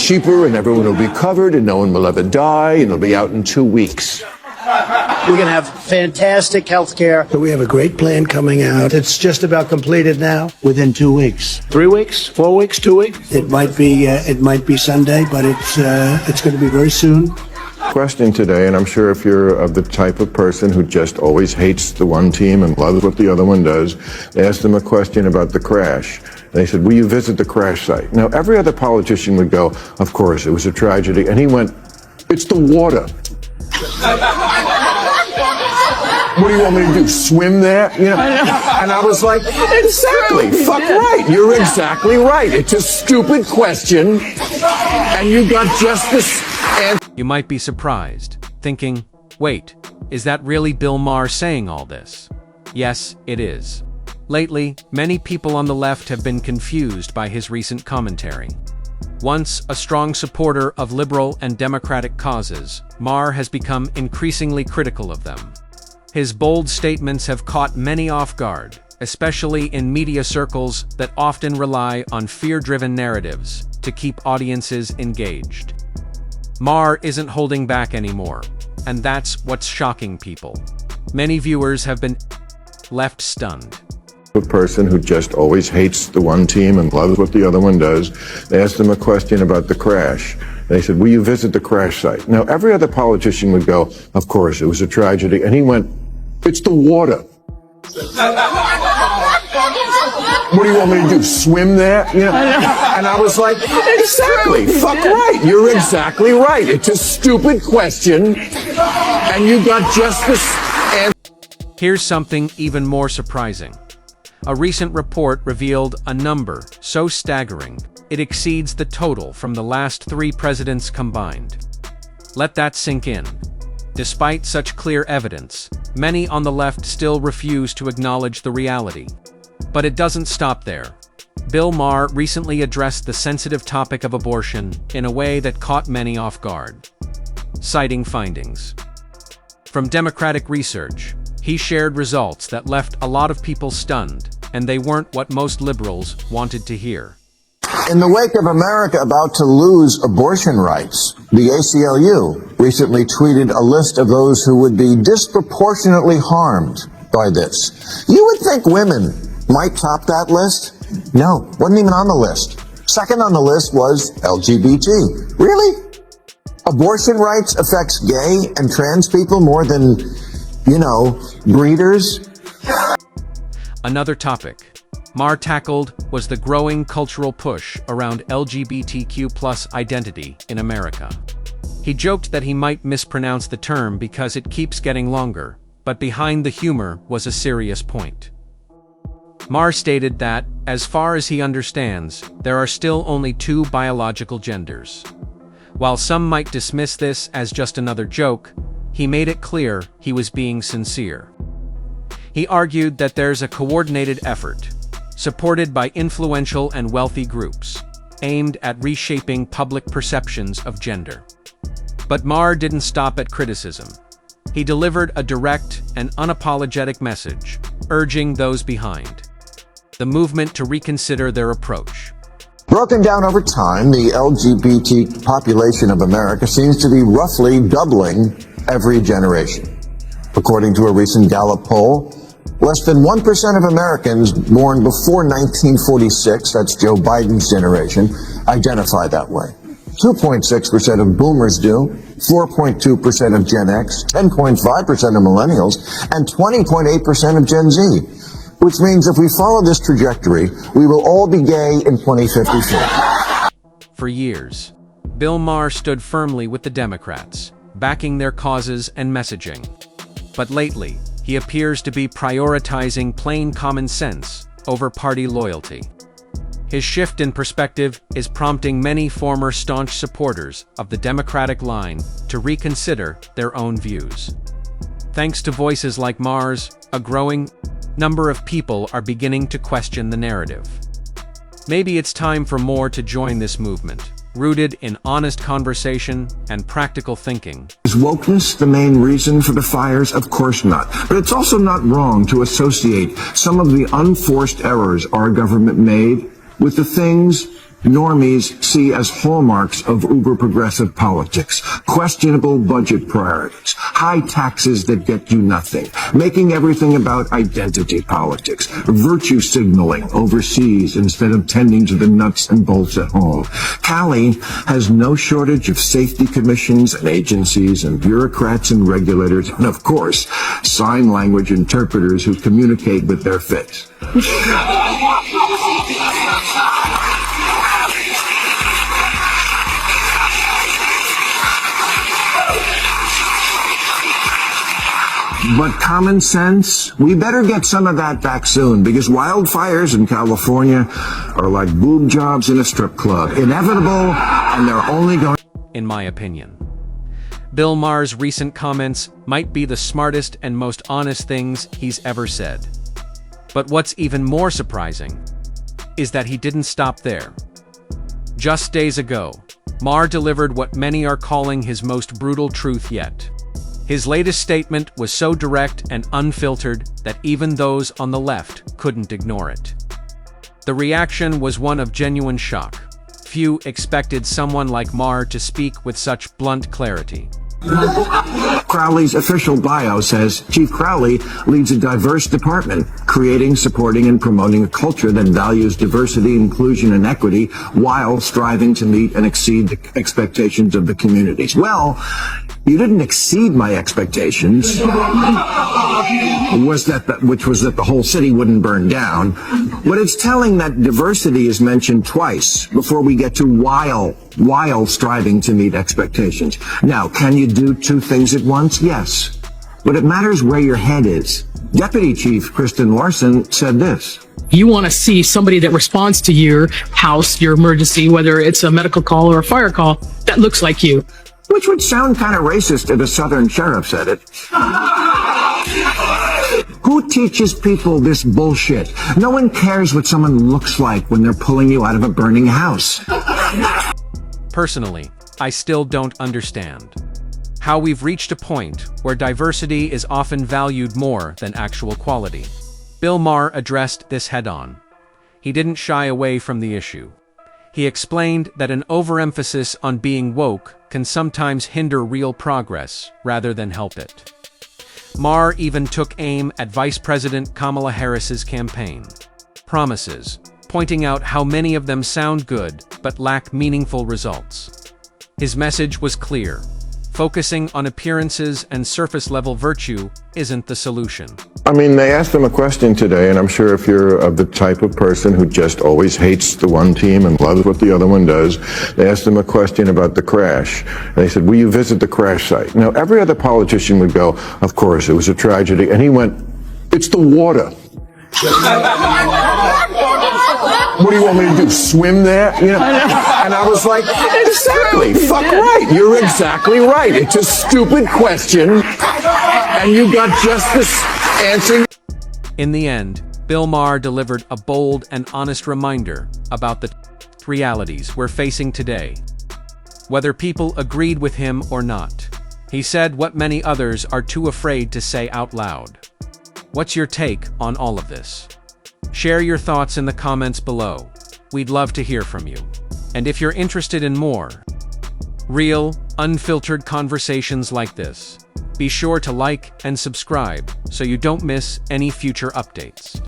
cheaper and everyone will be covered and no one will ever die and it'll be out in 2 weeks. We're going to have fantastic health care. We have a great plan coming out. It's just about completed now. Within 2 weeks. 3 weeks, 4 weeks, 2 weeks. It might be Sunday, but it's going to be very soon. Question today, and I'm sure if you're of the type of person who just always hates the one team and loves what the other one does, they asked them a question about the crash. They said, will you visit the crash site? Now, every other politician would go, of course, it was a tragedy. And he went, it's the water. What do you want me to do, swim there? You know? And I was like, exactly, fuck right, you're exactly right. It's a stupid question, and you got just this answer. You might be surprised, thinking, wait, is that really Bill Maher saying all this? Yes, it is. Lately, many people on the left have been confused by his recent commentary. Once a strong supporter of liberal and democratic causes, Maher has become increasingly critical of them. His bold statements have caught many off guard, especially in media circles that often rely on fear-driven narratives to keep audiences engaged. Maher isn't holding back anymore, and that's what's shocking people. Many viewers have been left stunned. A person who just always hates the one team and loves what the other one does. They asked them a question about the crash. They said, will you visit the crash site? Now, every other politician would go, of course, it was a tragedy. And he went, it's the water. What do you want me to do, swim there? You know? And I was like, exactly, fuck right, you're exactly right. It's a stupid question, and you got just this answer. Here's something even more surprising. A recent report revealed a number so staggering, it exceeds the total from the last 3 presidents combined. Let that sink in. Despite such clear evidence, many on the left still refuse to acknowledge the reality. But it doesn't stop there. Bill Maher recently addressed the sensitive topic of abortion in a way that caught many off guard, citing findings from Democratic research. He shared results that left a lot of people stunned, and they weren't what most liberals wanted to hear. In the wake of America about to lose abortion rights, the ACLU recently tweeted a list of those who would be disproportionately harmed by this. You would think women might top that list? No, wasn't even on the list. Second on the list was LGBT. Really? Abortion rights affects gay and trans people more than, breeders? Another topic Maher tackled was the growing cultural push around LGBTQ+ identity in America. He joked that he might mispronounce the term because it keeps getting longer, but behind the humor was a serious point. Maher stated that, as far as he understands, there are still only 2 biological genders. While some might dismiss this as just another joke, he made it clear he was being sincere. He argued that there's a coordinated effort, supported by influential and wealthy groups, aimed at reshaping public perceptions of gender. But Maher didn't stop at criticism. He delivered a direct and unapologetic message, urging those behind the movement to reconsider their approach. Broken down over time, the LGBT population of America seems to be roughly doubling every generation. According to a recent Gallup poll, less than 1% of Americans born before 1946, that's Joe Biden's generation, identify that way. 2.6% of boomers do, 4.2% of Gen X, 10.5% of millennials, and 20.8% of Gen Z. Which means if we follow this trajectory, we will all be gay in 2054. For years, Bill Maher stood firmly with the Democrats, backing their causes and messaging. But lately, he appears to be prioritizing plain common sense over party loyalty. His shift in perspective is prompting many former staunch supporters of the Democratic line to reconsider their own views. Thanks to voices like Maher's, a growing number of people are beginning to question the narrative. Maybe it's time for more to join this movement, rooted in honest conversation and practical thinking. Is wokeness the main reason for the fires? Of course not. But it's also not wrong to associate some of the unforced errors our government made with the things normies see as hallmarks of uber-progressive politics. Questionable budget priorities, high taxes that get you nothing, making everything about identity politics, virtue signaling overseas instead of tending to the nuts and bolts at home. Cali has no shortage of safety commissions and agencies and bureaucrats and regulators, and of course, sign language interpreters who communicate with their face. But common sense, we better get some of that back soon, because wildfires in California are like boob jobs in a strip club. Inevitable, and they're only going... In my opinion, Bill Maher's recent comments might be the smartest and most honest things he's ever said. But what's even more surprising is that he didn't stop there. Just days ago, Maher delivered what many are calling his most brutal truth yet. His latest statement was so direct and unfiltered that even those on the left couldn't ignore it. The reaction was one of genuine shock. Few expected someone like Maher to speak with such blunt clarity. Crowley's official bio says Chief Crowley leads a diverse department, creating, supporting, and promoting a culture that values diversity, inclusion, and equity while striving to meet and exceed the expectations of the communities. Well, you didn't exceed my expectations, which was that the whole city wouldn't burn down. But it's telling that diversity is mentioned twice before we get to while striving to meet expectations. Now, can you do two things at once? Yes. But it matters where your head is. Deputy Chief Kristen Larson said this. You want to see somebody that responds to your house, your emergency, whether it's a medical call or a fire call, that looks like you. Which would sound kind of racist if a Southern sheriff said it. Who teaches people this bullshit? No one cares what someone looks like when they're pulling you out of a burning house. Personally, I still don't understand how we've reached a point where diversity is often valued more than actual quality. Bill Maher addressed this head-on. He didn't shy away from the issue. He explained that an overemphasis on being woke can sometimes hinder real progress rather than help it. Maher even took aim at Vice President Kamala Harris's campaign promises, pointing out how many of them sound good but lack meaningful results. His message was clear. Focusing on appearances and surface-level virtue isn't the solution. I mean, they asked him a question today, and I'm sure if you're of the type of person who just always hates the one team and loves what the other one does, they asked him a question about the crash. And they said, will you visit the crash site? Now, every other politician would go, of course, it was a tragedy. And he went, it's the water. What do you want me to do, swim there? You know? And I was like, exactly, fuck right, you're exactly right. It's a stupid question, and you got just this answer. In the end, Bill Maher delivered a bold and honest reminder about the realities we're facing today. Whether people agreed with him or not, he said what many others are too afraid to say out loud. What's your take on all of this? Share your thoughts in the comments below. We'd love to hear from you. And if you're interested in more real, unfiltered conversations like this, be sure to like and subscribe so you don't miss any future updates.